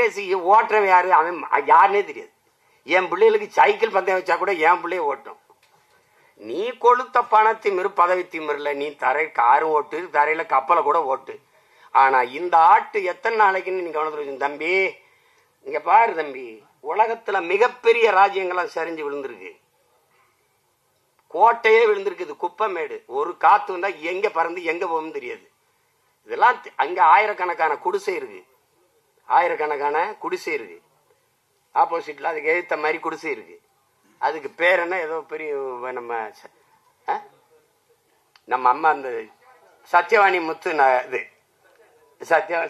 Race ஓட்டுறவன் யாரு, அவன் யாருன்னே தெரியாது. என் பிள்ளைகளுக்கு சைக்கிள் பந்தயம் வச்சா கூட என் பிள்ளைய ஓட்டும். நீ கொளுத்த பணத்திமிரு பதவி திமிரில் நீ தரை காரும் ஓட்டு, தரையில கப்பலை கூட ஓட்டு. ஆனா இந்த ஆட்டு எத்தனை நாளைக்குன்னு நீங்க கவனத்தில் தம்பி. இங்க பாரு தம்பி, உலகத்துல மிகப்பெரிய ராஜ்யங்கள்லாம் சரிஞ்சு விழுந்திருக்கு. கோட்டையே விழுந்திருக்குது, குப்பமேடு. ஒரு காத்து வந்தா எங்க பறந்து எங்க போகும் தெரியாது. இதெல்லாம் அங்க ஆயிரக்கணக்கான குடிசை இருக்கு, ஆயிரக்கணக்கான குடிசை இருக்கு. ஆப்போசிட்ல அதுக்கு எழுத்த மாதிரி குடிசை இருக்கு. அதுக்கு பேர் என்ன, ஏதோ பெரிய நம்ம அம்மா அந்த சத்யவாணி முத்து இது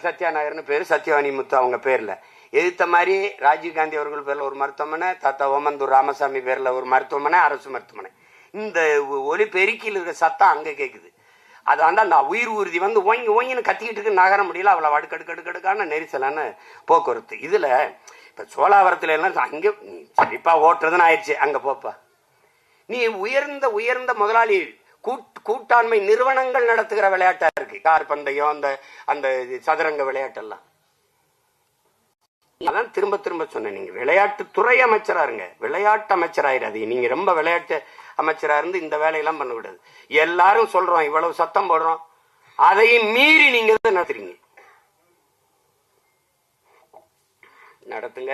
சத்யா நகர்னு பேரு, சத்யவாணி முத்து அவங்க பேர்ல. எதிர்த்த மாதிரி ராஜீவ்காந்தி அவர்கள் பேர்ல ஒரு மருத்துவமனை, தாத்தா ஓமந்தூர் ராமசாமி பேர்ல ஒரு மருத்துவமனை, அரசு மருத்துவமனை. இந்த ஒலி பெருக்கியில் இருக்கிற சத்தம் அங்க கேக்குது. அது வந்து அந்த உயிர் ஊர்தி வந்து ஓங்கி ஓங்கின்னு கத்திக்கிட்டு இருக்கு, நகர முடியல. அவ்வளவு அடுக்கடுக்கடுக்கான நெரிசலான போக்குவரத்து. இதுல இப்ப சோழாவரத்துல எல்லாம் அங்க சரிப்பா ஓட்டுறதுன்னு ஆயிடுச்சு, அங்க போப்பா. நீ உயர்ந்த உயர்ந்த முதலாளி கூட்டாண்மை நிறுவனங்கள் நடத்துகிற விளையாட்டா இருக்கு, கார் பந்தயம், அந்த அந்த சதுரங்க விளையாட்டெல்லாம். அதான் திரும்ப திரும்ப சொன்னேன், நீங்க விளையாட்டுத்துறை அமைச்சரா இருங்க, விளையாட்டு அமைச்சராயிராது. நீங்க ரொம்ப விளையாட்டு அமைச்சரா இருந்து இந்த வேலையெல்லாம் பண்ண கூடாது. எல்லாரும் சொல்றோம், இவ்வளவு சத்தம் போடுறோம், அதையும் மீறி நீங்க நடத்துறீங்க. நடத்துங்க.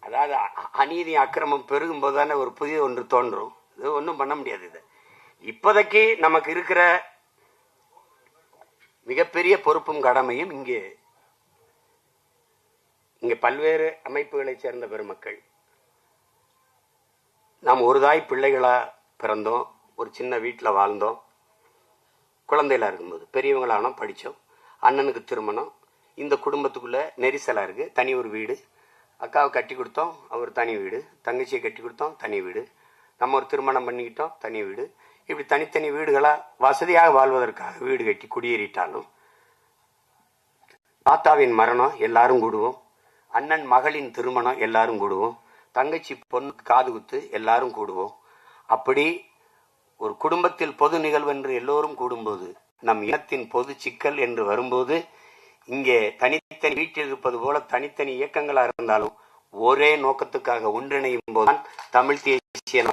அதாவது அநீதி அக்கிரமம் பெருகும் போது தானே ஒரு புதிய ஒன்று தோன்றும். இது ஒன்றும் பண்ண முடியாது. இது இப்போதைக்கு நமக்கு இருக்கிற மிகப்பெரிய பொறுப்பும் கடமையும் இங்கே பல்வேறு அமைப்புகளை சேர்ந்த பெருமக்கள். நாம் ஒரு தாய் பிள்ளைகளா பிறந்தோம், ஒரு சின்ன வீட்டில் வாழ்ந்தோம், குழந்தைகளா இருக்கும்போது பெரியவங்களானோம், படித்தோம், அண்ணனுக்கு திருமணம், இந்த குடும்பத்துக்குள்ள நெரிசலா இருக்கு, தனி ஒரு வீடு, அக்காவை கட்டி கொடுத்தோம், அவர் தனி வீடு, தங்கச்சியை கட்டி கொடுத்தோம், தனி வீடு, நம்ம ஒரு திருமணம் பண்ணிக்கிட்டோம், தனி வீடு. இப்படி தனித்தனி வீடுகளா வசதியாக வாழ்வதற்காக வீடு கட்டி குடியேறிட்டாலும், தாத்தாவின் மரணம் எல்லாரும் கூடுவோம், அண்ணன் மகளின் திருமணம் எல்லாரும் கூடுவோம், தங்கச்சி பொண்ணுக்கு காது குத்து எல்லாரும் கூடுவோம். அப்படி ஒரு குடும்பத்தில் பொது நிகழ்வு என்று எல்லோரும் கூடும்போது, நம் இனத்தின் பொது சிக்கல் என்று வரும்போது, இங்கே தனித்தனி வீட்டில் இருப்பது போல தனித்தனி இயக்கங்களா இருந்தாலும் ஒரே நோக்கத்துக்காக ஒன்றிணையும் போதுதான் தமிழ் தேசிய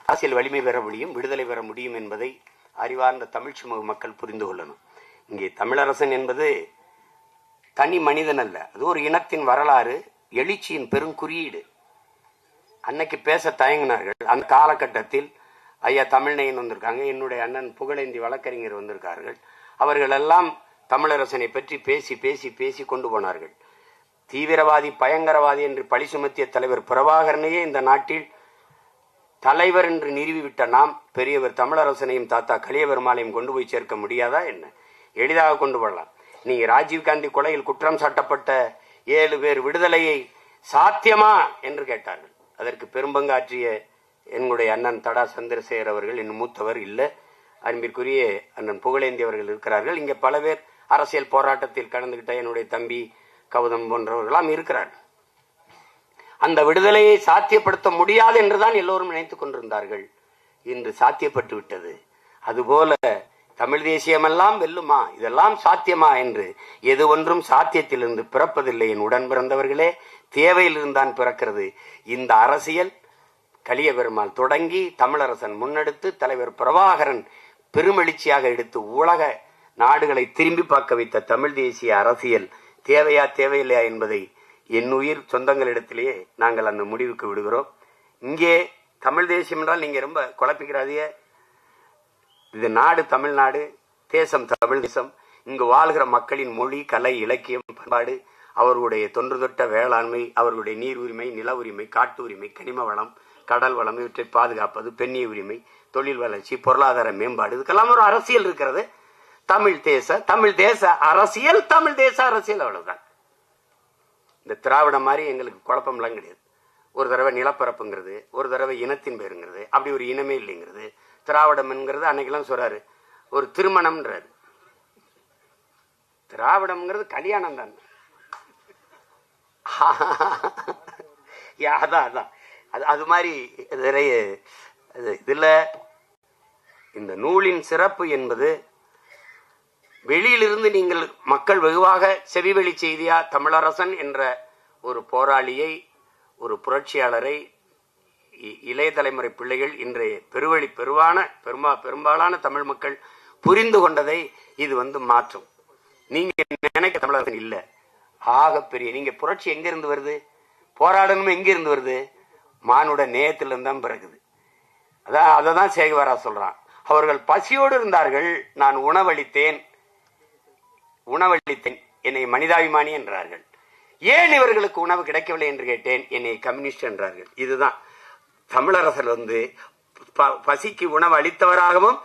அரசியல் வலிமை பெற முடியும், விடுதலை பெற முடியும் என்பதை அறிவார்ந்த தமிழ் சமூக மக்கள் புரிந்து கொள்ளணும். இங்கே தமிழரசன் என்பது தனி மனிதன் அல்ல, அது ஒரு இனத்தின் வரலாறு, எழுச்சியின் பெருங்குறியீடு. அன்னைக்கு பேச தயங்கினார்கள். அந்த காலகட்டத்தில் ஐயா தமிழ்நயன் வந்திருக்காங்க, என்னுடைய அண்ணன் புகழேந்தி வழக்கறிஞர் வந்திருக்கார்கள். அவர்கள் எல்லாம் தமிழரசனை பற்றி பேசி பேசி பேசி கொண்டு போனார்கள். தீவிரவாதி பயங்கரவாதி என்று பழி சுமத்திய தலைவர் பிரபாகரனையே இந்த நாட்டில் தலைவர் என்று நிறுவிவிட்ட நாம் பெரியவர் தமிழரசனையும் தாத்தா கலியபெருமாளையும் கொண்டு போய் சேர்க்க முடியாதா என்ன? எளிதாக கொண்டு போடலாம். நீங்க ராஜீவ்காந்தி கொலையில் குற்றம் சாட்டப்பட்ட 7 பேர் விடுதலையை சாத்தியமா என்று கேட்டார்கள். அதற்கு பெரும்பங்காற்றிய என்னுடைய அண்ணன் தடா சந்திரசேகர் அவர்கள், இன்னும் மூத்தவர் இல்லை, அன்பிற்குரிய அண்ணன் புகழேந்தி அவர்கள் இருக்கிறார்கள். இங்கே பல பேர் அரசியல் போராட்டத்தில் கலந்துகிட்ட என்னுடைய தம்பி கௌதம் போன்றவர்களாம் இருக்கிறார்கள். அந்த விடுதலையை சாத்தியப்படுத்த முடியாது என்றுதான் எல்லோரும் நினைத்துக் கொண்டிருந்தார்கள். இன்று சாத்தியப்பட்டு விட்டது. அதுபோல தமிழ் தேசியமெல்லாம் வெல்லுமா, இதெல்லாம் சாத்தியமா என்று எது ஒன்றும் சாத்தியத்திலிருந்து பிறப்பதில்லை. என் உடன் பிறந்தவர்களே, தேவையிலிருந்தான் பிறக்கிறது. இந்த அரசியல் கலியபெருமாள் தொடங்கி தமிழரசன் முன்னெடுத்து தலைவர் பிரபாகரன் பெருமெழுச்சியாக எடுத்து உலக நாடுகளை திரும்பி பார்க்க வைத்த தமிழ் தேசிய அரசியல் தேவையா தேவையில்லையா என்பதை என் உயிர் சொந்தங்களிடத்திலேயே நாங்கள் அந்த முடிவுக்கு விடுகிறோம். இங்கே தமிழ் தேசியம் என்றால் நீங்க ரொம்ப குழப்பிக்கிறாதீங்க. இது நாடு தமிழ்நாடு, தேசம் தமிழ் தேசம். இங்கு வாழ்கிற மக்களின் மொழி, கலை, இலக்கியம், பண்பாடு, அவர்களுடைய தொன்று தொட்ட வேளாண்மை, அவர்களுடைய நீர் உரிமை, நில உரிமை, காட்டு உரிமை, கனிம வளம், கடல் வளம், இவற்றை பாதுகாப்பது, பெண்ணிய உரிமை, தொழில் வளர்ச்சி, பொருளாதார மேம்பாடு, இதுக்கெல்லாம் ஒரு அரசியல் இருக்கிறது. தமிழ் தேச அரசியல், தமிழ் தேச அரசியல், அவ்வளவுதான். இந்த திராவிட மாதிரி எங்களுக்கு குழப்பம்லாம் கிடையாது. ஒரு தடவை நிலப்பரப்புங்கிறது, ஒரு தடவை இனத்தின் பேருங்கிறது, அப்படி ஒரு இனமே இல்லைங்கிறது. திராவிடம் என்கிறது அன்னைக்கெல்லாம் சொல்றாரு, ஒரு திருமணம்ன்றாரு. திராவிடம்ங்கிறது கல்யாணம் தான். அதான் அது மாதிரி நிறைய இதுல இந்த நூலின் சிறப்பு என்பது வெளியிலிருந்து நீங்கள் மக்கள் வெகுவாக செவிவெளி செய்தியா தமிழரசன் என்ற ஒரு போராளியை, ஒரு புரட்சியாளரை இளைய தலைமுறை பிள்ளைகள் இன்றைய பெரும்பாலான தமிழ் மக்கள் புரிந்து கொண்டதை இது மாற்றும். நீங்க நினைக்க தமிழரசன் இல்ல, ஆகப்பெரிய நீங்க புரட்சி எங்க இருந்து வருது, போராடணும் எங்க இருந்து வருது, மானுட நேயத்திலிருந்து தான் பிறகுது. அததான் சேகுவாரா சொல்றான். அவர்கள் பசியோடு இருந்தார்கள், நான் உணவளித்தேன், என்னை மனிதாபிமானி என்றார்கள். ஏன் இவர்களுக்கு உணவு கிடைக்கவில்லை என்று கேட்டேன், என்னை கம்யூனிஸ்ட் என்றார்கள். இதுதான் தமிழரசர் பசிக்கு உணவு அளித்தவராகவும்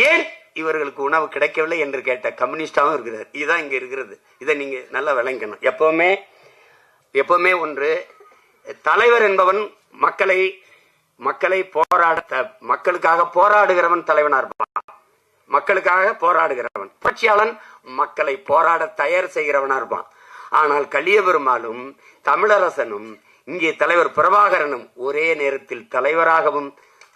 ஏன் இவர்களுக்கு உணவு கிடைக்கவில்லை என்று கேட்ட கம்யூனிஸ்டாகவும் இருக்கிறார். இதுதான் இங்க இருக்கிறது. இதை நீங்க நல்லா விளங்கணும். எப்பவுமே ஒன்று, தலைவர் என்பவன் மக்களுக்காக போராடுகிறவன் தலைவனா இருப்பான். மக்களுக்காக போராடுகிறவன் புரட்சியாளன், மக்களை போராட தயார் செய்கிறவனா இருப்பான். ஆனால் கலியபெருமாளும் தமிழரசனும் இங்கே தலைவர் பிரபாகரனும் ஒரே நேரத்தில் தலைவராகவும்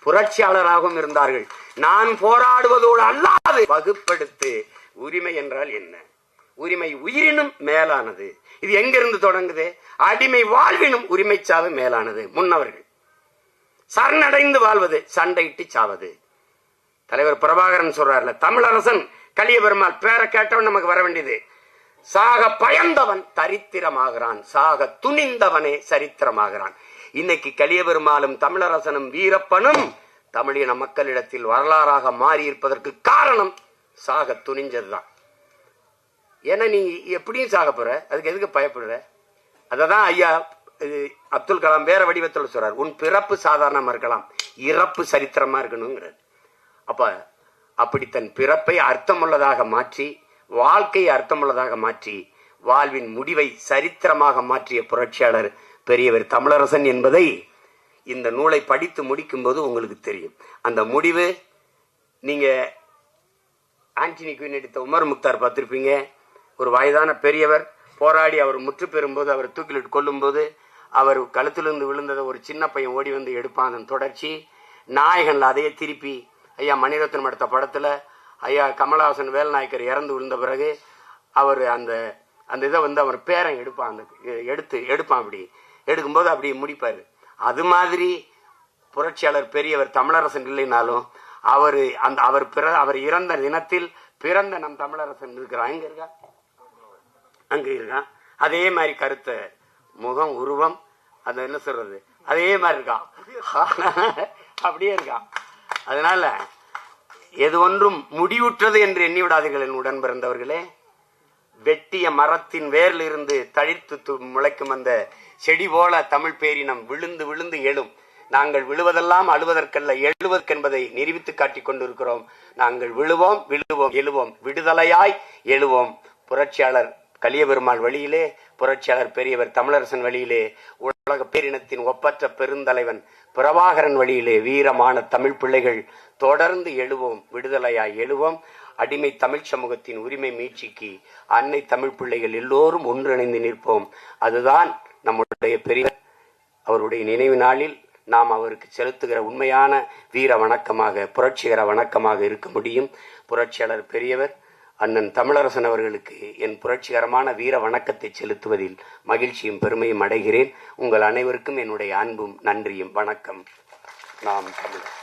புரட்சியாளராகவும் இருந்தார்கள். நான் போராடுவதோடு அல்லாது வகுப்படுத்து. உரிமை என்றால் என்ன? உரிமை உயிரினும் மேலானது. இது எங்கிருந்து தொடங்குது? அடிமை வாழ்வினும் உரிமை சாவு மேலானது. முன்னவர்கள் சரணடைந்து வாழ்வது, சண்டையிட்டு சாவது. தலைவர் பிரபாகரன் சொல்றாருல, தமிழரசன் கலியபெருமாள் பேரை கேட்டவன் நமக்கு வர வேண்டியது. சாக பயந்தவன் தரித்திரமாகிறான், சாக துணிந்தவனே சரித்திரமாகிறான். இன்னைக்கு கலியபெருமாளும் தமிழரசனும் வீரப்பனும் தமிழின மக்களிடத்தில் வரலாறாக மாறி இருப்பதற்கு காரணம் சாக துணிஞ்சதுதான். ஏன்னா நீ எப்படியும் சாக போற, அதுக்கு எதுக்கு பயப்படுற? அததான் ஐயா அப்துல் கலாம் வேற வடிவத்தில் சொல்றார், உன் பிறப்பு சாதாரணமா இருக்கலாம், இறப்பு சரித்திரமா இருக்கணுங்கிறார். அப்படி தன் பிறப்பை அர்த்தமுள்ளதாக மாற்றி, வாழ்க்கையை அர்த்தமுள்ளதாக மாற்றி, வாழ்வின் முடிவை சரித்திரமாக மாற்றிய புரட்சியாளர் பெரியவர் தமிழரசன் என்பதை இந்த நூலை படித்து முடிக்கும் போது உங்களுக்கு தெரியும். அந்த முடிவு நீங்க ஆண்டனி குயின் எடுத்த உமர் முக்தார் பார்த்திருப்பீங்க. ஒரு வயதான பெரியவர் போராடி அவர் முற்று பெறும்போது, அவர் தூக்கிலிட்டு கொள்ளும் போது, அவர் கழுத்திலிருந்து விழுந்ததை ஒரு சின்ன பையன் ஓடி வந்து எடுப்பான். அதன் தொடர்ச்சி நாயகன்ல அதையே திருப்பி ஐயா மணிரத்னம் எடுத்த படத்துல ஐயா கமலஹாசன் வேல்நாயக்கர் இறந்து விழுந்த பிறகு அவர் அந்த இதை அவர் பேரன் எடுப்பான், எடுப்பான். அப்படி எடுக்கும்போது அப்படி முடிப்பாரு. அது மாதிரி புரட்சியாளர் பெரியவர் தமிழரசன் இல்லைனாலும் அவர் இறந்த தினத்தில் பிறந்த நம் தமிழரசன் இருக்கிறான். எங்க இருக்கா? அங்க இருக்கான். அதே மாதிரி கருத்த முகம், உருவம், அந்த என்ன சொல்றது, அதே மாதிரி இருக்கான், அப்படியே இருக்கான். அதனால எது ஒன்றும் முடிவுற்றது என்று எண்ணி விடாதீர்கள் என் உடன் பிறந்தவர்களே. வெட்டிய மரத்தின் வேரில் இருந்து தழித்து முளைக்கும் அந்த செடி போல தமிழ் பேரினம் விழுந்து விழுந்து எழும். நாங்கள் விழுவதெல்லாம் அழுவதற்கல்ல, எழுவதற்கென்பதை நிரூபித்து காட்டிக் கொண்டிருக்கிறோம். நாங்கள் விழுவோம், எழுவோம், விடுதலையாய் எழுவோம். புரட்சியாளர் கலியபெருமாள் வழியிலே, புரட்சியாளர் பெரியவர் தமிழரசன் வழியிலே, உலக பேரினத்தின் ஒப்பற்ற பெருந்தலைவன் பிரபாகரன் வழியிலே வீரமான தமிழ் பிள்ளைகள் தொடர்ந்து எழுவோம், விடுதலையாய் எழுவோம். அடிமை தமிழ் சமூகத்தின் உரிமை மீட்சிக்கு அன்னை தமிழ் பிள்ளைகள் எல்லோரும் ஒன்றிணைந்து நிற்போம். அதுதான் நம்முடைய பெரியவர். அவருடைய நினைவு நாளில் நாம் அவருக்கு செலுத்துகிற உண்மையான வீர வணக்கமாக, புரட்சிகர வணக்கமாக இருக்க முடியும். புரட்சியாளர் பெரியவர் அண்ணன் தமிழரசன் அவர்களுக்கு என் புரட்சிகரமான வீர வணக்கத்தை செலுத்துவதில் மகிழ்ச்சியும் பெருமையும் அடைகிறேன். உங்கள் அனைவருக்கும் என்னுடைய அன்பும் நன்றியும். வணக்கம். நாம் தமிழர்.